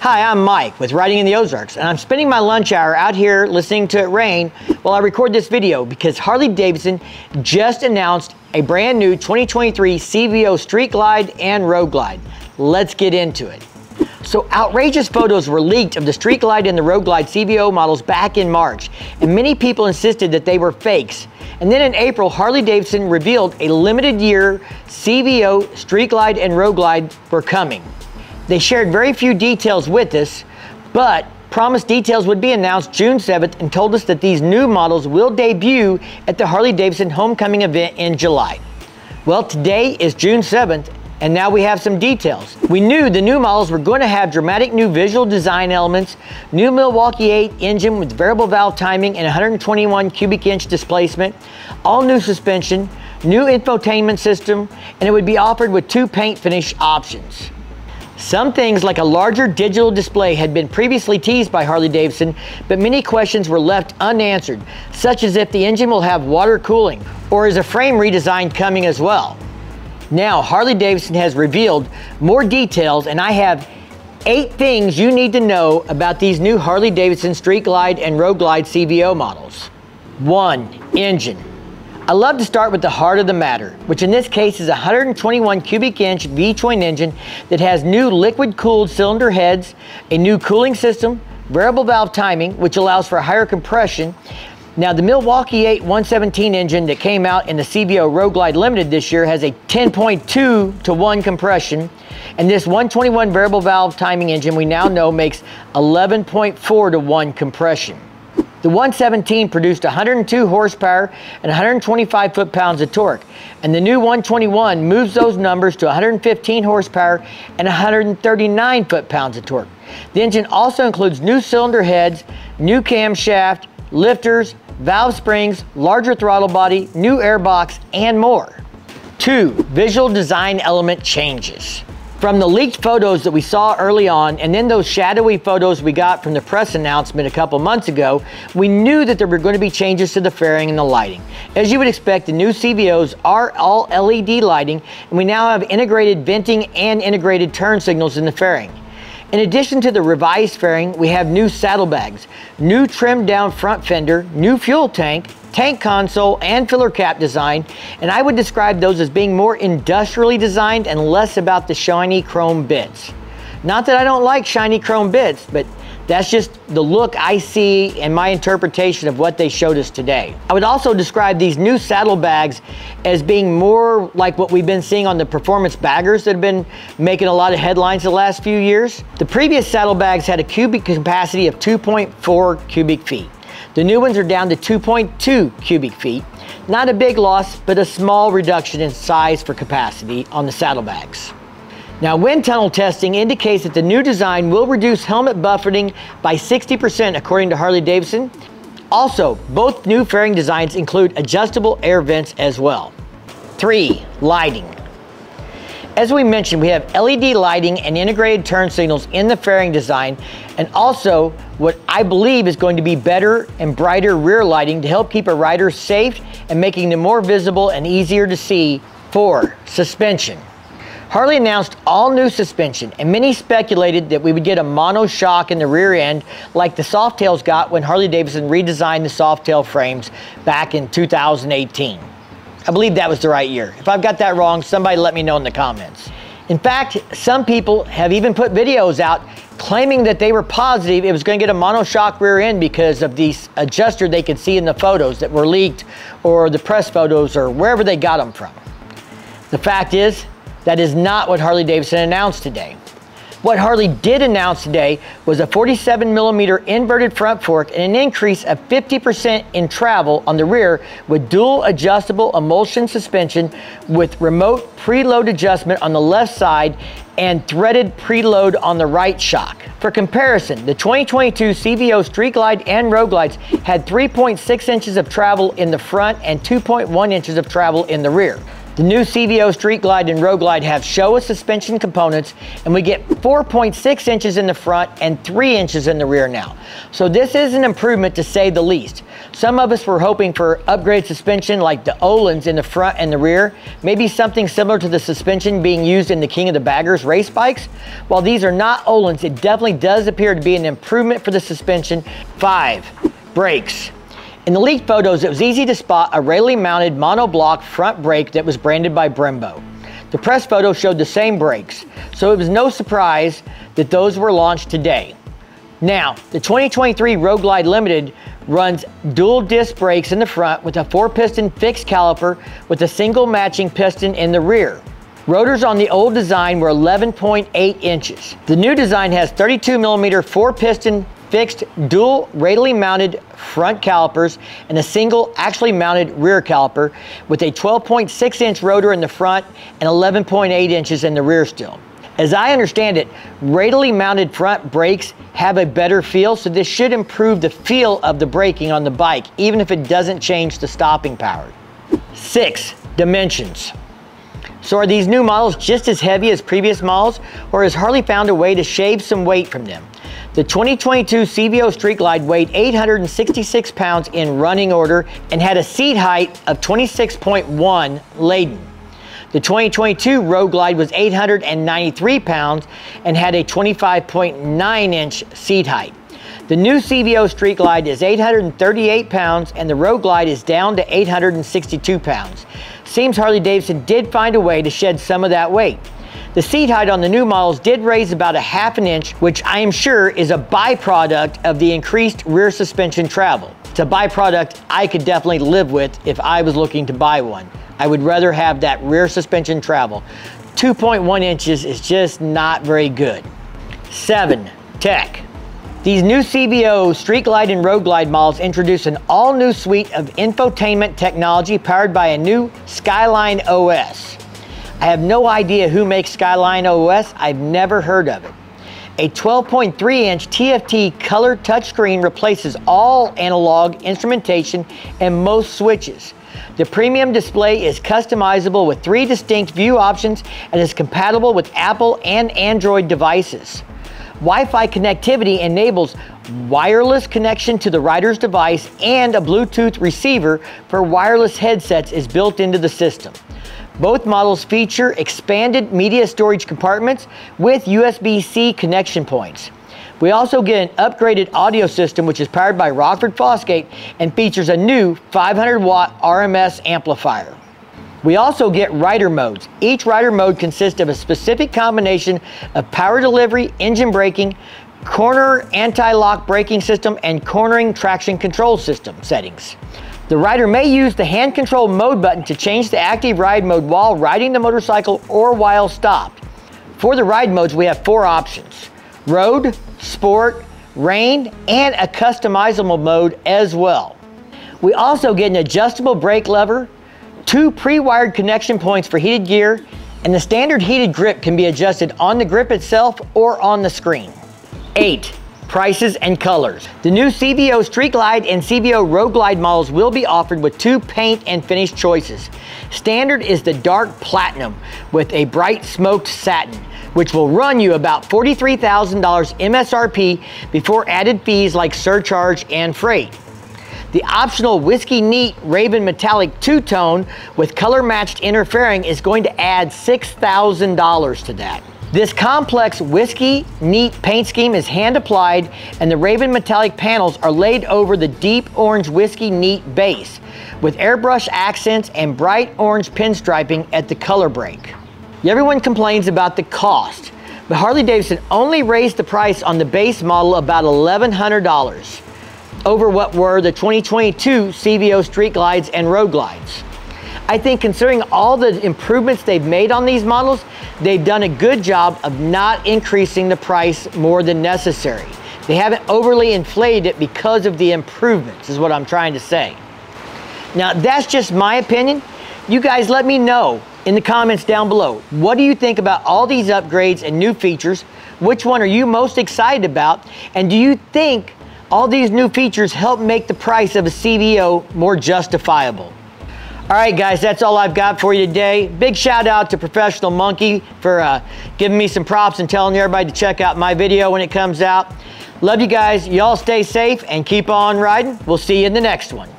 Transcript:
Hi, I'm Mike with Riding in the Ozarks, and I'm spending my lunch hour out here listening to it rain while I record this video because Harley Davidson just announced a brand new 2023 CVO Street Glide and Road Glide. Let's get into it. So outrageous photos were leaked of the Street Glide and the Road Glide CVO models back in March, and many people insisted that they were fakes. And then in April, Harley Davidson revealed a limited year CVO Street Glide and Road Glide were coming. They shared very few details with us, but promised details would be announced June 7th and told us that these new models will debut at the Harley Davidson Homecoming event in July. Well, today is June 7th, and now we have some details. We knew the new models were going to have dramatic new visual design elements, new Milwaukee 8 engine with variable valve timing and 121 cubic inch displacement, all new suspension, new infotainment system, and it would be offered with 2 paint finish options. Some things like a larger digital display had been previously teased by Harley Davidson, but many questions were left unanswered, such as if the engine will have water cooling, or is a frame redesign coming as well. Now, Harley Davidson has revealed more details, and I have 8 things you need to know about these new Harley Davidson Street Glide and Road Glide CVO models. 1. Engine. I love to start with the heart of the matter, which in this case is a 121 cubic inch V-twin engine that has new liquid cooled cylinder heads, a new cooling system, variable valve timing, which allows for higher compression. Now the Milwaukee 8 117 engine that came out in the CVO Road Glide Limited this year has a 10.2 to 1 compression, and this 121 variable valve timing engine we now know makes 11.4 to 1 compression. The 117 produced 102 horsepower and 125 foot-pounds of torque, and the new 121 moves those numbers to 115 horsepower and 139 foot-pounds of torque. The engine also includes new cylinder heads, new camshaft, lifters, valve springs, larger throttle body, new airbox, and more. 2. Visual design element changes. From the leaked photos that we saw early on, and then those shadowy photos we got from the press announcement a couple months ago, we knew that there were going to be changes to the fairing and the lighting. As you would expect, the new CVOs are all LED lighting, and we now have integrated venting and integrated turn signals in the fairing. In addition to the revised fairing, we have new saddlebags, new trimmed down front fender, new fuel tank, tank console, and filler cap design, and I would describe those as being more industrially designed and less about the shiny chrome bits. Not that I don't like shiny chrome bits, but that's just the look I see and my interpretation of what they showed us today. I would also describe these new saddlebags as being more like what we've been seeing on the performance baggers that have been making a lot of headlines the last few years. The previous saddlebags had a cubic capacity of 2.4 cubic feet. The new ones are down to 2.2 cubic feet. Not a big loss, but a small reduction in size for capacity on the saddlebags. Now, wind tunnel testing indicates that the new design will reduce helmet buffeting by 60% according to Harley Davidson. Also, both new fairing designs include adjustable air vents as well. 3. Lighting. As we mentioned, we have LED lighting and integrated turn signals in the fairing design, and also what I believe is going to be better and brighter rear lighting to help keep a rider safe and making them more visible and easier to see. 4. Suspension. Harley announced all new suspension, and many speculated that we would get a mono shock in the rear end like the Softails got when Harley Davidson redesigned the Softail frames back in 2018. I believe that was the right year. If I've got that wrong, somebody let me know in the comments. In fact, some people have even put videos out claiming that they were positive it was going to get a monoshock rear end because of the adjuster they could see in the photos that were leaked, or the press photos, or wherever they got them from. The fact is, that is not what Harley Davidson announced today. What Harley did announce today was a 47mm inverted front fork and an increase of 50% in travel on the rear with dual adjustable emulsion suspension with remote preload adjustment on the left side and threaded preload on the right shock. For comparison, the 2022 CVO Street Glide and Road Glides had 3.6 inches of travel in the front and 2.1 inches of travel in the rear. The new CVO Street Glide and Road Glide have Showa suspension components, and we get 4.6 inches in the front and 3 inches in the rear now. So this is an improvement to say the least. Some of us were hoping for upgraded suspension like the Öhlins in the front and the rear, maybe something similar to the suspension being used in the King of the Baggers race bikes. While these are not Öhlins, it definitely does appear to be an improvement for the suspension. 5. Brakes. In the leaked photos, it was easy to spot a radially mounted monoblock front brake that was branded by Brembo. The press photo showed the same brakes, so it was no surprise that those were launched today. Now, the 2023 Road Glide Limited runs dual disc brakes in the front with a 4-piston fixed caliper with a single matching piston in the rear. Rotors on the old design were 11.8 inches. The new design has 32mm 4-piston fixed dual radially mounted front calipers and a single actually mounted rear caliper with a 12.6 inch rotor in the front and 11.8 inches in the rear still. As I understand it, radially mounted front brakes have a better feel, so this should improve the feel of the braking on the bike, even if it doesn't change the stopping power. 6. Dimensions. So are these new models just as heavy as previous models, or has Harley found a way to shave some weight from them? The 2022 CVO Street Glide weighed 866 pounds in running order and had a seat height of 26.1 laden. The 2022 Road Glide was 893 pounds and had a 25.9 inch seat height. The new CVO Street Glide is 838 pounds and the Road Glide is down to 862 pounds. Seems Harley-Davidson did find a way to shed some of that weight. The seat height on the new models did raise about a ½ inch, which I am sure is a byproduct of the increased rear suspension travel. It's a byproduct I could definitely live with if I was looking to buy one. I would rather have that rear suspension travel. 2.1 inches is just not very good. 7. Tech. These new CVO Street Glide and Road Glide models introduce an all-new suite of infotainment technology powered by a new Skyline OS. I have no idea who makes Skyline OS. I've never heard of it. A 12.3-inch TFT color touchscreen replaces all analog instrumentation and most switches. The premium display is customizable with 3 distinct view options and is compatible with Apple and Android devices. Wi-Fi connectivity enables wireless connection to the rider's device, and a Bluetooth receiver for wireless headsets is built into the system. Both models feature expanded media storage compartments with USB-C connection points. We also get an upgraded audio system which is powered by Rockford Fosgate and features a new 500-watt RMS amplifier. We also get rider modes. Each rider mode consists of a specific combination of power delivery, engine braking, corner anti-lock braking system, and cornering traction control system settings. The rider may use the hand control mode button to change the active ride mode while riding the motorcycle or while stopped. For the ride modes, we have 4 options: road, sport, rain, and a customizable mode as well. We also get an adjustable brake lever, 2 pre-wired connection points for heated gear, and the standard heated grip can be adjusted on the grip itself or on the screen. 8. Prices and colors. The new CVO Street Glide and CVO Road Glide models will be offered with 2 paint and finish choices. Standard is the dark platinum with a bright smoked satin, which will run you about $43,000 MSRP before added fees like surcharge and freight. The optional Whiskey Neat Raven Metallic two-tone with color-matched inner fairing is going to add $6,000 to that. This complex Whiskey Neat paint scheme is hand-applied, and the Raven Metallic panels are laid over the deep orange Whiskey Neat base, with airbrush accents and bright orange pinstriping at the color break. Everyone complains about the cost, but Harley-Davidson only raised the price on the base model about $1,100 over what were the 2022 CVO Street Glides and Road Glides. I think considering all the improvements they've made on these models, they've done a good job of not increasing the price more than necessary. They haven't overly inflated it because of the improvements, is what I'm trying to say. Now, that's just my opinion. You guys let me know in the comments down below. What do you think about all these upgrades and new features? Which one are you most excited about? And do you think all these new features help make the price of a CVO more justifiable? All right, guys, that's all I've got for you today. Big shout out to Professional Monkey for giving me some props and telling everybody to check out my video when it comes out. Love you guys. Y'all stay safe and keep on riding. We'll see you in the next one.